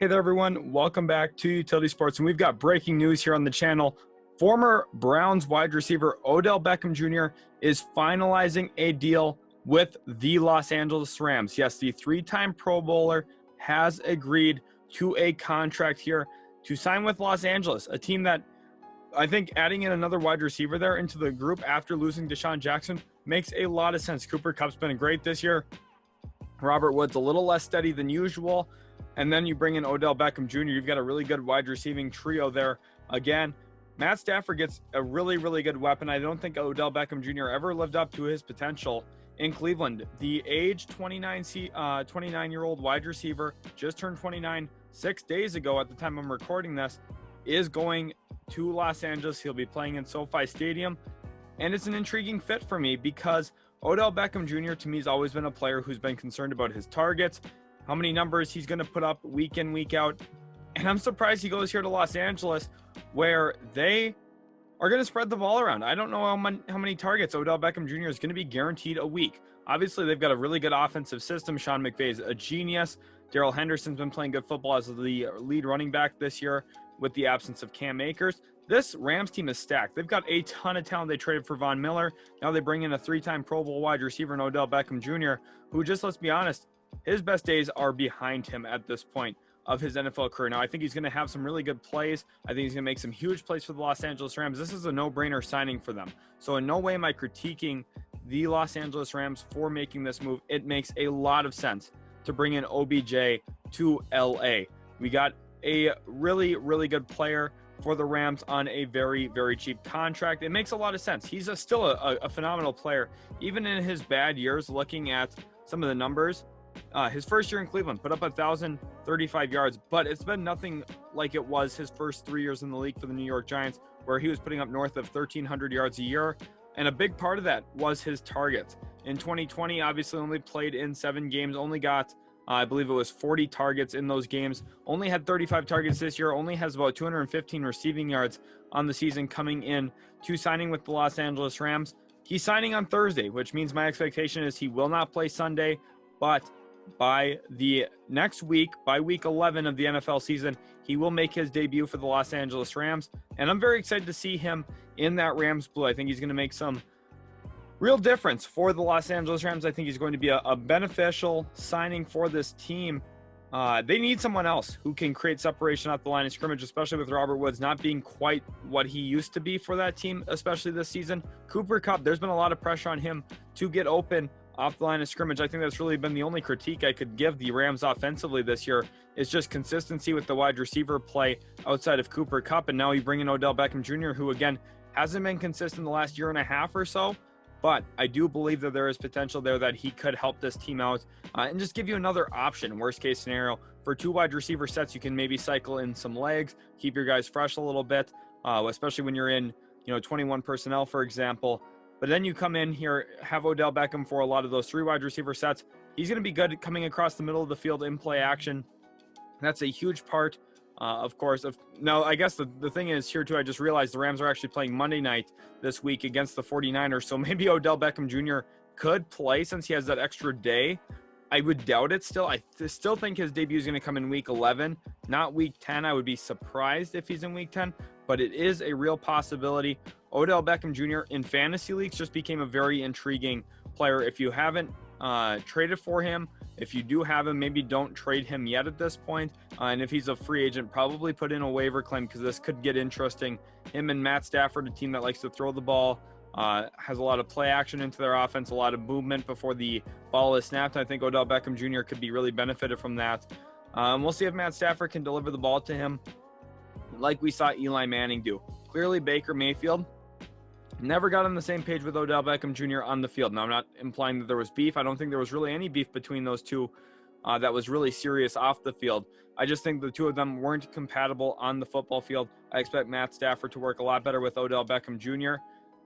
Hey there, everyone. Welcome back to Utility Sports. And we've got breaking news here on the channel. Former Browns wide receiver Odell Beckham Jr. is finalizing a deal with the Los Angeles Rams. Yes, the three-time Pro Bowler has agreed to a contract here to sign with Los Angeles, a team that I think adding in another wide receiver there into the group after losing Deshaun Jackson makes a lot of sense. Cooper Kupp's been great this year. Robert Woods a little less steady than usual. And then you bring in Odell Beckham Jr. You've got a really good wide receiving trio there. Again, Matt Stafford gets a really, really good weapon. I don't think Odell Beckham Jr. ever lived up to his potential in Cleveland. The age 29-year-old wide receiver, just turned 29 6 days ago at the time I'm recording this, is going to Los Angeles. He'll be playing in SoFi Stadium. And it's an intriguing fit for me because Odell Beckham Jr. to me has always been a player who's been concerned about his targets, how many numbers he's going to put up week in, week out. And I'm surprised he goes here to Los Angeles where they are going to spread the ball around. I don't know how many targets Odell Beckham Jr. is going to be guaranteed a week. Obviously, they've got a really good offensive system. Sean McVay's a genius. Darrell Henderson's been playing good football as the lead running back this year with the absence of Cam Akers. This Rams team is stacked. They've got a ton of talent. They traded for Von Miller. Now they bring in a three-time Pro Bowl wide receiver in Odell Beckham Jr., who, just let's be honest, his best days are behind him at this point of his NFL career. Now, I think he's going to have some really good plays. I think he's going to make some huge plays for the Los Angeles Rams. This is a no-brainer signing for them. So in no way am I critiquing the Los Angeles Rams for making this move. It makes a lot of sense to bring in OBJ to LA. We got a really, really good player for the Rams on a very, very cheap contract. It makes a lot of sense. He's still a phenomenal player. Even in his bad years, looking at some of the numbers, his first year in Cleveland put up 1,035 yards, but it's been nothing like it was his first 3 years in the league for the New York Giants, where he was putting up north of 1,300 yards a year. And a big part of that was his targets. In 2020, obviously only played in 7 games, only got, I believe it was 40 targets in those games, only had 35 targets this year, only has about 215 receiving yards on the season coming in to signing with the Los Angeles Rams. He's signing on Thursday, which means my expectation is he will not play Sunday, but by the next week, by week 11 of the NFL season, he will make his debut for the Los Angeles Rams. And I'm very excited to see him in that Rams blue. I think he's going to make some real difference for the Los Angeles Rams. I think he's going to be a beneficial signing for this team. They need someone else who can create separation off the line of scrimmage, especially with Robert Woods not being quite what he used to be for that team, especially this season. Cooper Kupp, there's been a lot of pressure on him to get open off the line of scrimmage. I think that's really been the only critique I could give the Rams offensively this year is just consistency with the wide receiver play outside of Cooper Kupp. And now you bring in Odell Beckham Jr., who, again, hasn't been consistent the last year and a half or so. But I do believe that there is potential there that he could help this team out and just give you another option. Worst case scenario, for 2 wide receiver sets, you can maybe cycle in some legs, keep your guys fresh a little bit, especially when you're in 21 personnel, for example. But then you come in here, have Odell Beckham for a lot of those 3 wide receiver sets. He's going to be good coming across the middle of the field in play action. That's a huge part, of course. Now, I guess the thing is here, too, I just realized the Rams are actually playing Monday night this week against the 49ers. So maybe Odell Beckham Jr. could play since he has that extra day. I would doubt it still. I still think his debut is going to come in week 11, not week 10. I would be surprised if he's in week 10, but it is a real possibility. Odell Beckham Jr. in fantasy leagues just became a very intriguing player. If you haven't traded for him, if you do have him, maybe don't trade him yet at this point. And if he's a free agent, probably put in a waiver claim because this could get interesting. Him and Matt Stafford, a team that likes to throw the ball, has a lot of play action into their offense, a lot of movement before the ball is snapped. I think Odell Beckham Jr. could be really benefited from that. We'll see if Matt Stafford can deliver the ball to him like we saw Eli Manning do. Clearly, Baker Mayfield never got on the same page with Odell Beckham Jr. on the field. Now, I'm not implying that there was beef. I don't think there was really any beef between those two that was really serious off the field. I just think the two of them weren't compatible on the football field. I expect Matt Stafford to work a lot better with Odell Beckham Jr.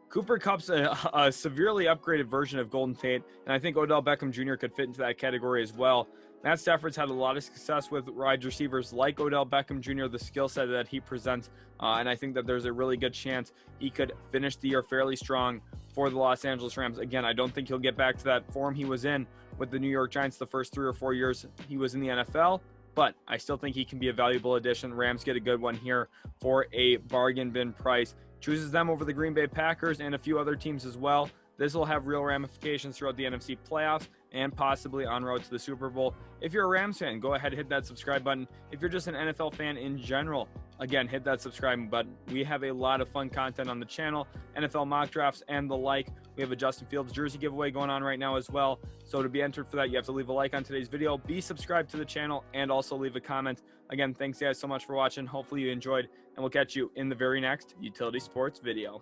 Cooper Kupp's a severely upgraded version of Golden Tate, and I think Odell Beckham Jr. could fit into that category as well. Matt Stafford's had a lot of success with wide receivers like Odell Beckham Jr., the skill set that he presents, and I think that there's a really good chance he could finish the year fairly strong for the Los Angeles Rams. Again, I don't think he'll get back to that form he was in with the New York Giants the first 3 or 4 years he was in the NFL, but I still think he can be a valuable addition. Rams get a good one here for a bargain bin price. Chooses them over the Green Bay Packers and a few other teams as well. This will have real ramifications throughout the NFC playoffs and possibly en route to the Super Bowl. If you're a Rams fan, go ahead and hit that subscribe button. If you're just an NFL fan in general, again, hit that subscribe button. We have a lot of fun content on the channel, NFL mock drafts and the like. We have a Justin Fields jersey giveaway going on right now as well. So to be entered for that, you have to leave a like on today's video, be subscribed to the channel, and also leave a comment. Again, thanks guys so much for watching. Hopefully you enjoyed, and we'll catch you in the very next Utility Sports video.